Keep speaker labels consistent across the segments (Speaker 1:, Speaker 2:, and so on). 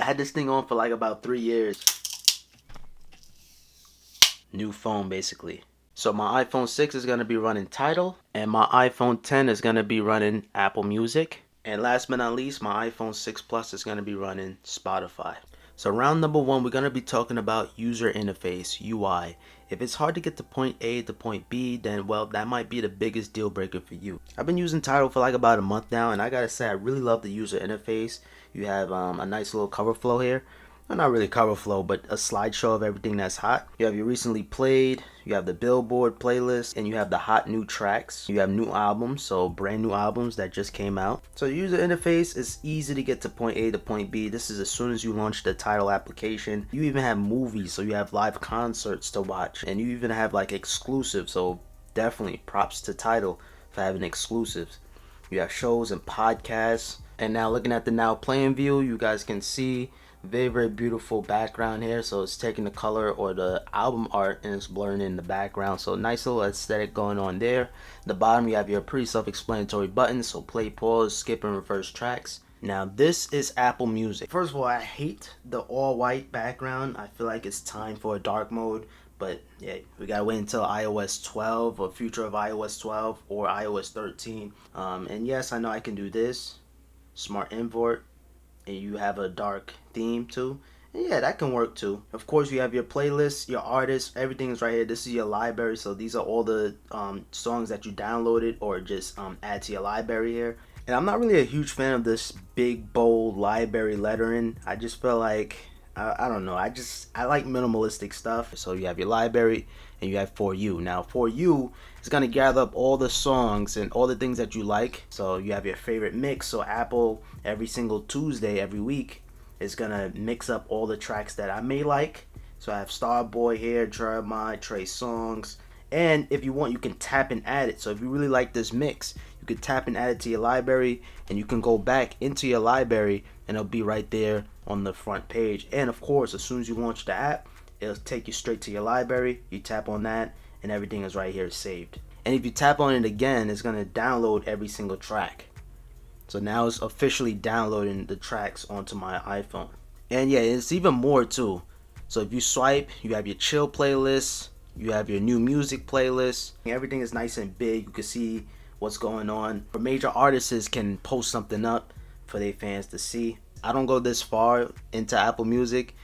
Speaker 1: I had this thing on for like about 3 years. New phone basically. So my iPhone 6 is going to be running Tidal, and my iPhone 10 is going to be running Apple Music. And last but not least, my iPhone 6 Plus is going to be running Spotify. So round number 1, we're going to be talking about user interface, UI. If it's hard to get to point A to point B, then well, that might be the biggest deal breaker for you. I've been using Tidal for like about a month now, and I gotta say I really love the user interface. You have a nice little cover flow here. Well, not really cover flow, but a slideshow of everything that's hot. You have your recently played, you have the Billboard playlist, and you have the hot new tracks. You have new albums, so brand new albums that just came out. So the user interface is easy to get to point A to point B. This is as soon as you launch the Tidal application. You even have movies, so you have live concerts to watch, and you even have like exclusives. So definitely props to Tidal for having exclusives. You have shows and podcasts. And now looking at the now playing view, you guys can see very beautiful background here. So it's taking the color or the album art and it's blurring in the background. So nice little aesthetic going on there. The bottom you have your pretty self-explanatory buttons. So play, pause, skip, and reverse tracks. Now this is Apple Music. First of all, I hate the all white background. I feel like it's time for a dark mode. But yeah, we gotta wait until iOS 12 or future of iOS 12 or iOS 13. And yes, I know I can do this. Smart import. And you have a dark theme too, and yeah, that can work too. Of course, you have your playlist, your artists, everything is right here. This is your library, so these are all the songs that you downloaded or just add to your library here. And I'm not really a huge fan of this big bold library lettering. I just feel like I don't know, I like minimalistic stuff. So you have your library and you have For You. Now For You is going to gather up all the songs and all the things that you like. So you have your favorite mix. So Apple every single Tuesday every week is going to mix up all the tracks that I may like. So I have Starboy here, Jeremiah, Trey Songs. And if you want, you can tap and add it. So if you really like this mix, you can tap and add it to your library, and you can go back into your library and it'll be right there on the front page. And of course, as soon as you launch the app, it'll take you straight to your library. You tap on that and everything is right here saved. And if you tap on it again, it's going to download every single track. So now it's officially downloading the tracks onto my iPhone. And yeah, it's even more too. So if you swipe, you have your chill playlist, you have your new music playlist. Everything is nice and big. You can see what's going on. For major artists can post something up for their fans to see. I don't go this far into Apple Music.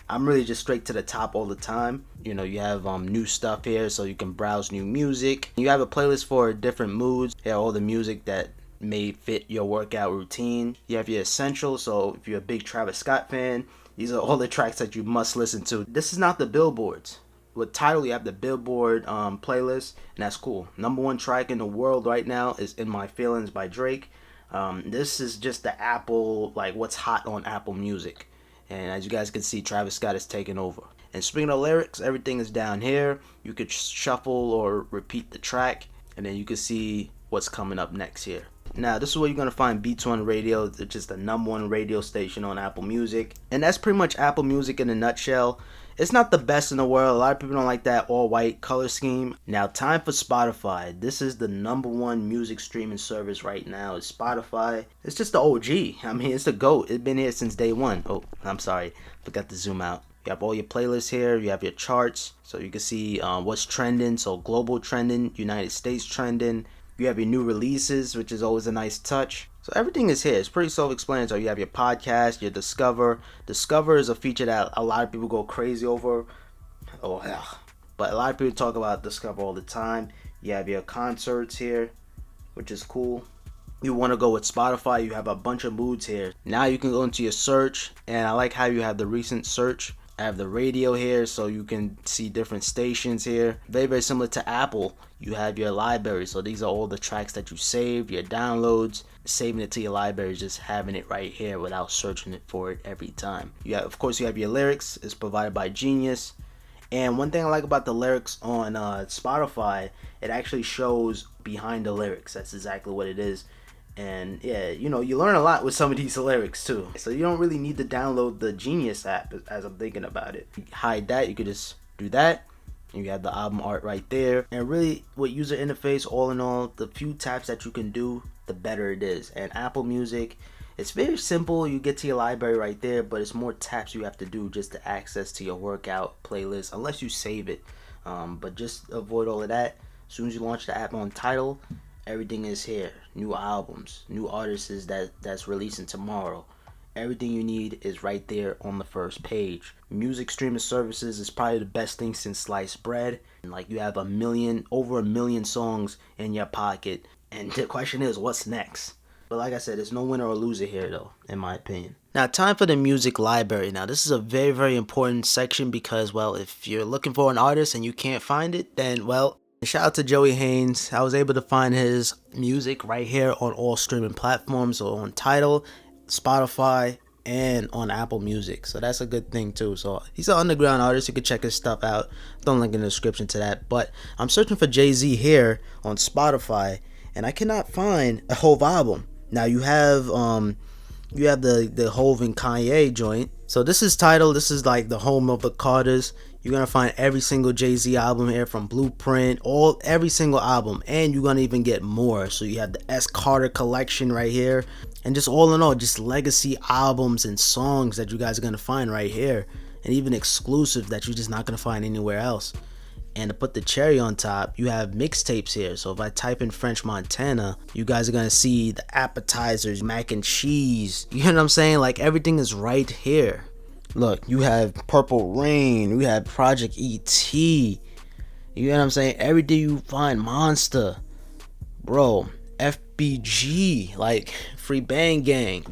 Speaker 1: I'm really just straight to the top all the time. You know, you have new stuff here, so you can browse new music. You have a playlist for different moods. You have all the music that may fit your workout routine. You have your essentials, so if you're a big Travis Scott fan, these are all the tracks that you must listen to. This is not the billboards. With Tidal, you have the Billboard playlist, and that's cool. #1 track in the world right now is In My Feelings by Drake. This is just the Apple, like what's hot on Apple Music. And as you guys can see, Travis Scott is taking over. And speaking of lyrics, everything is down here. You could shuffle or repeat the track, and then you can see what's coming up next here. Now, this is where you're going to find Beats One Radio, which is the #1 radio station on Apple Music. And that's pretty much Apple Music in a nutshell. It's not the best in the world. A lot of people don't like that all-white color scheme. Now, time for Spotify. This is the #1 music streaming service right now. Is Spotify. It's just the OG. I mean, it's the GOAT. It's been here since day one. Oh, I'm sorry. Forgot to zoom out. You have all your playlists here. You have your charts. So you can see what's trending. So global trending, United States trending. You have your new releases, which is always a nice touch. So everything is here. It's pretty self-explanatory. You have your podcast, your Discover. Discover is a feature that a lot of people go crazy over. Oh, yeah. But a lot of people talk about Discover all the time. You have your concerts here, which is cool. You want to go with Spotify, you have a bunch of moods here. Now you can go into your search, and I like how you have the recent search. I have the radio here, so you can see different stations here. Very similar to Apple. You have your library, so these are all the tracks that you saved, your downloads. Saving it to your library, just having it right here without searching it for it every time. Of course, you have your lyrics. It's provided by Genius. And one thing I like about the lyrics on Spotify, it actually shows behind the lyrics. That's exactly what it is. And yeah, you know, you learn a lot with some of these lyrics too. So you don't really need to download the Genius app as I'm thinking about it. You hide that, you could just do that. And you have the album art right there. And really, with user interface, all in all, the few taps that you can do, the better it is. And Apple Music It's very simple. You get to your library right there, but it's more taps you have to do just to access to your workout playlist, unless you save it. But just avoid all of that. As soon as you launch the app on Tidal, everything is here. New albums, new artists that's releasing tomorrow. Everything you need is right there on the first page. Music streaming services is probably the best thing since sliced bread. Like, you have over a million songs in your pocket. And the question is, what's next? But like I said, there's no winner or loser here though, in my opinion. Now, time for the music library. Now, this is a very, very important section because, well, if you're looking for an artist and you can't find it, then, well, shout out to Joey Haynes. I was able to find his music right here on all streaming platforms, so on Tidal, Spotify, and on Apple Music. So that's a good thing too. So he's an underground artist. You can check his stuff out. Don't link in the description to that. But I'm searching for Jay-Z here on Spotify, and I cannot find a Hove album. Now you have the Hove and Kanye joint. So this is Tidal. This is like the home of the Carters. You're gonna find every single Jay-Z album here, from Blueprint, every single album, and you're gonna even get more. So you have the S. Carter collection right here, and just all in all, just legacy albums and songs that you guys are gonna find right here, and even exclusive that you're just not gonna find anywhere else. And to put the cherry on top, you have mixtapes here. So if I type in French Montana, you guys are gonna see the appetizers, mac and cheese. You know what I'm saying? Like, everything is right here. Look, you have Purple Rain, we have Project E.T. You know what I'm saying? Everything you find, Monster, bro, FBG, like Free Bang Gang.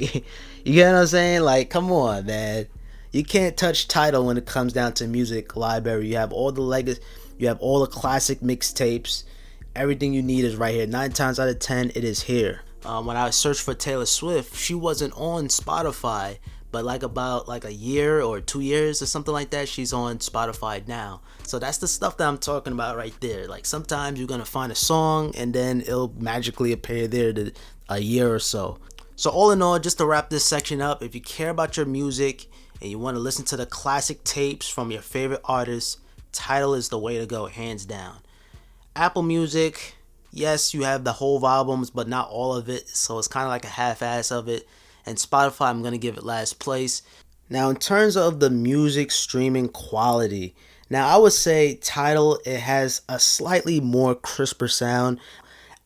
Speaker 1: You know what I'm saying? Like, come on, man. You can't touch Tidal when it comes down to music library. You have all the legacy, you have all the classic mixtapes. Everything you need is right here. 9 times out of 10, it is here. When I searched for Taylor Swift, she wasn't on Spotify, but about a year or 2 years or something like that, she's on Spotify now. So that's the stuff that I'm talking about right there. Like, sometimes you're gonna find a song and then it'll magically appear there to a year or so. So all in all, just to wrap this section up, if you care about your music and you want to listen to the classic tapes from your favorite artists, Tidal is the way to go, hands down. Apple Music, yes, you have the whole albums, but not all of it, so it's kind of like a half-ass of it. And Spotify, I'm going to give it last place. Now, in terms of the music streaming quality, now I would say Tidal, it has a slightly more crisper sound.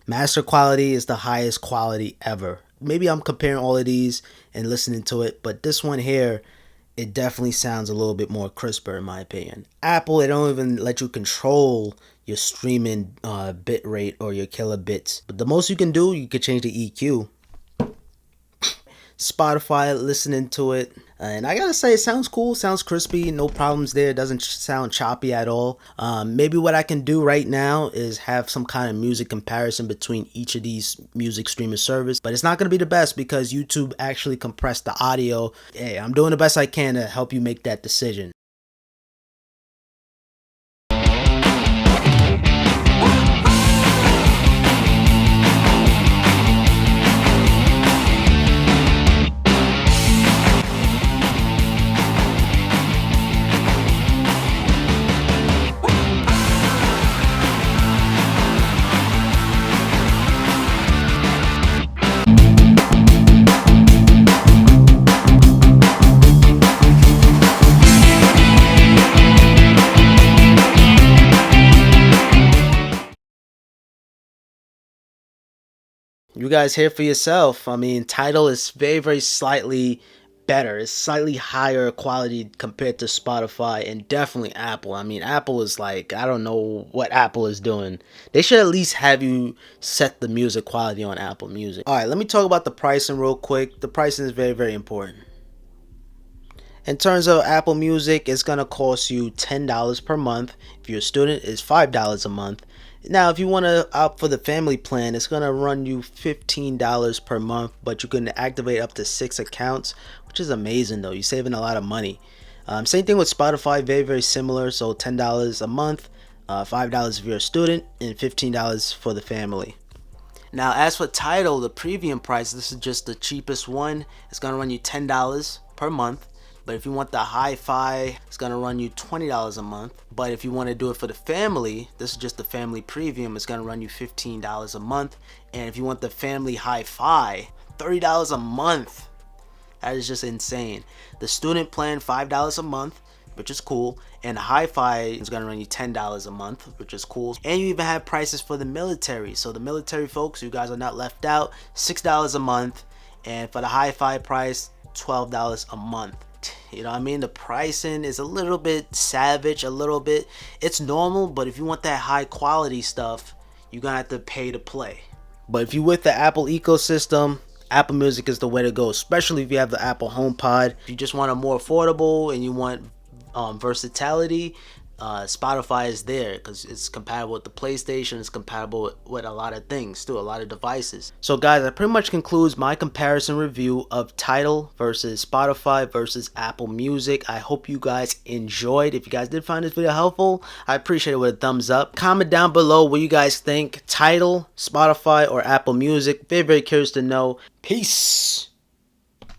Speaker 1: Master quality is the highest quality ever. Maybe I'm comparing all of these and listening to it, but this one here, it definitely sounds a little bit more crisper in my opinion. Apple, they don't even let you control your streaming bit rate or your kilobits. But the most you can do, you can change the EQ. Spotify, listening to it, and I gotta say, it sounds cool, sounds crispy, no problems there. It doesn't sound choppy at all. Maybe what I can do right now is have some kind of music comparison between each of these music streaming services, but it's not gonna be the best because YouTube actually compressed the audio. Hey, I'm doing the best I can to help you make that decision. You guys hear for yourself. I mean, Tidal is very, very slightly better. It's slightly higher quality compared to Spotify and definitely Apple. I mean, Apple is like, I don't know what Apple is doing. They should at least have you set the music quality on Apple Music. All right, let me talk about the pricing real quick. The pricing is very, very important. In terms of Apple Music, it's going to cost you $10 per month. If you're a student, it's $5 a month. Now, if you want to opt for the family plan, it's going to run you $15 per month, but you can activate up to 6 accounts, which is amazing though. You're saving a lot of money. Same thing with Spotify, very, very similar. So $10 a month, $5 if you're a student, and $15 for the family. Now, as for Tidal, the premium price, this is just the cheapest one. It's going to run you $10 per month. But if you want the Hi-Fi, it's going to run you $20 a month. But if you want to do it for the family, this is just the family premium. It's going to run you $15 a month. And if you want the family Hi-Fi, $30 a month. That is just insane. The student plan, $5 a month, which is cool. And the Hifi is gonna run you $10 a month, which is cool. And you even have prices for the military. So the military folks, you guys are not left out. $6 a month. And for the Hifi price, $12 a month. You know what I mean? The pricing is a little bit savage, a little bit. It's normal, but if you want that high quality stuff, you're gonna have to pay to play. But if you're with the Apple ecosystem, Apple Music is the way to go, especially if you have the Apple HomePod. If you just want a more affordable and you want versatility, Spotify is there because it's compatible with the PlayStation. It's compatible with a lot of things too, a lot of devices. So guys, that pretty much concludes my comparison review of Tidal versus Spotify versus Apple Music. I hope you guys enjoyed. If you guys did find this video helpful, I appreciate it with a thumbs up. Comment down below what you guys think, Tidal, Spotify, or Apple Music. Very, very curious to know. Peace.